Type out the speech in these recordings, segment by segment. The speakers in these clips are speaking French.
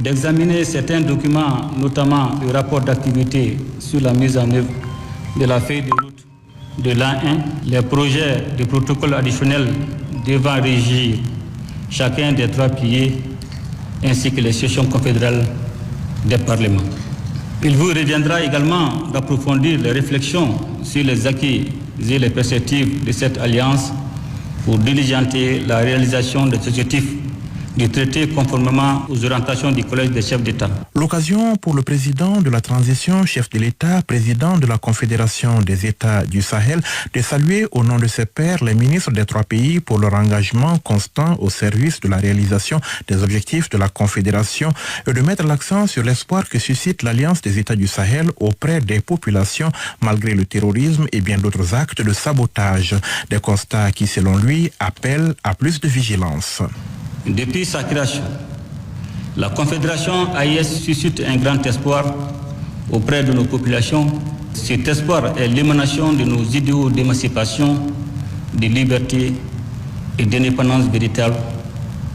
d'examiner certains documents, notamment le rapport d'activité sur la mise en œuvre de la feuille de route de l'A1, les projets de protocole additionnel devant régir chacun des 3 piliers, ainsi que les sessions confédérales des parlements. Il vous reviendra également d'approfondir les réflexions sur les acquis et les perspectives de cette alliance pour diligenter la réalisation des objectifs du traité conformément aux orientations du Collège des chefs d'État. L'occasion pour le président de la transition, chef de l'État, président de la Confédération des États du Sahel, de saluer au nom de ses pairs les ministres des 3 pays pour leur engagement constant au service de la réalisation des objectifs de la Confédération et de mettre l'accent sur l'espoir que suscite l'Alliance des États du Sahel auprès des populations malgré le terrorisme et bien d'autres actes de sabotage. Des constats qui, selon lui, appellent à plus de vigilance. Depuis sa création, la Confédération AIS suscite un grand espoir auprès de nos populations. Cet espoir est l'émanation de nos idéaux d'émancipation, de liberté et d'indépendance véritable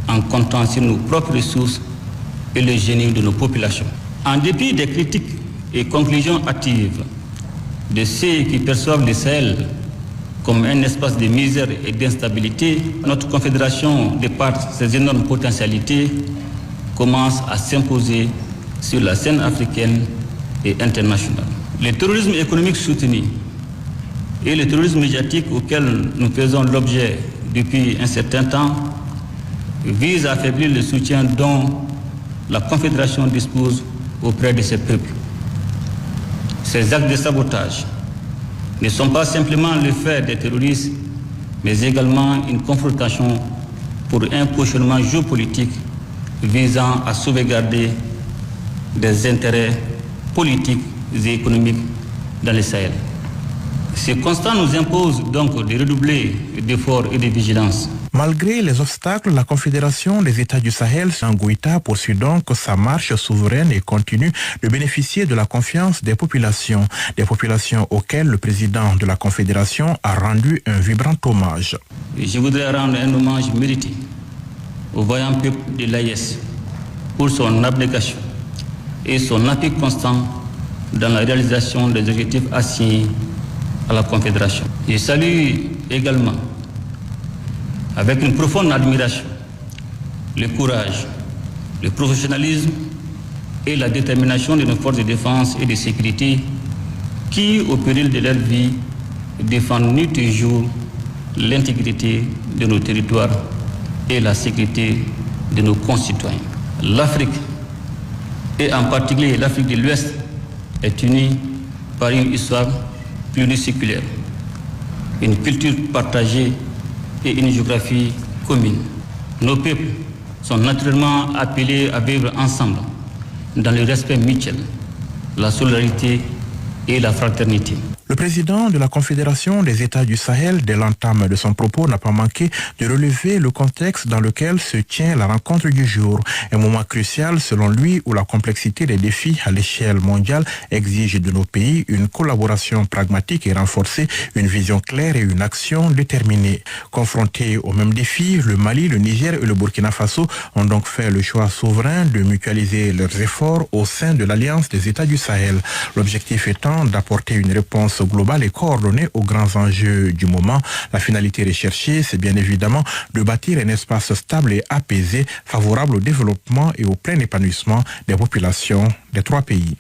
en comptant sur nos propres ressources et le génie de nos populations. En dépit des critiques et conclusions hâtives de ceux qui perçoivent le Sahel comme un espace de misère et d'instabilité, notre confédération, de par ses énormes potentialités, commence à s'imposer sur la scène africaine et internationale. Le terrorisme économique soutenu et le terrorisme médiatique auquel nous faisons l'objet depuis un certain temps visent à affaiblir le soutien dont la Confédération dispose auprès de ses peuples. Ces actes de sabotage ne sont pas simplement le fait des terroristes, mais également une confrontation pour un positionnement géopolitique visant à sauvegarder des intérêts politiques et économiques dans le Sahel. Ce constat nous impose donc de redoubler d'efforts et de vigilance. Malgré les obstacles, la Confédération des États du Sahel, Sangoïta, poursuit donc sa marche souveraine et continue de bénéficier de la confiance des populations auxquelles le président de la Confédération a rendu un vibrant hommage. Je voudrais rendre un hommage mérité au vaillant peuple de l'AIS pour son abnégation et son appui constant dans la réalisation des objectifs assignés à la Confédération. Je salue également avec une profonde admiration le courage, le professionnalisme et la détermination de nos forces de défense et de sécurité qui, au péril de leur vie, défendent nuit et jour l'intégrité de nos territoires et la sécurité de nos concitoyens. L'Afrique, et en particulier l'Afrique de l'Ouest, est unie par une histoire pluriséculaire, une culture partagée et une géographie commune. Nos peuples sont naturellement appelés à vivre ensemble dans le respect mutuel, la solidarité et la fraternité. Le président de la Confédération des États du Sahel, dès l'entame de son propos, n'a pas manqué de relever le contexte dans lequel se tient la rencontre du jour. Un moment crucial, selon lui, où la complexité des défis à l'échelle mondiale exige de nos pays une collaboration pragmatique et renforcée, une vision claire et une action déterminée. Confrontés aux mêmes défis, le Mali, le Niger et le Burkina Faso ont donc fait le choix souverain de mutualiser leurs efforts au sein de l'Alliance des États du Sahel. L'objectif étant d'apporter une réponse globale et coordonnée aux grands enjeux du moment. La finalité recherchée, c'est bien évidemment de bâtir un espace stable et apaisé, favorable au développement et au plein épanouissement des populations des 3 pays.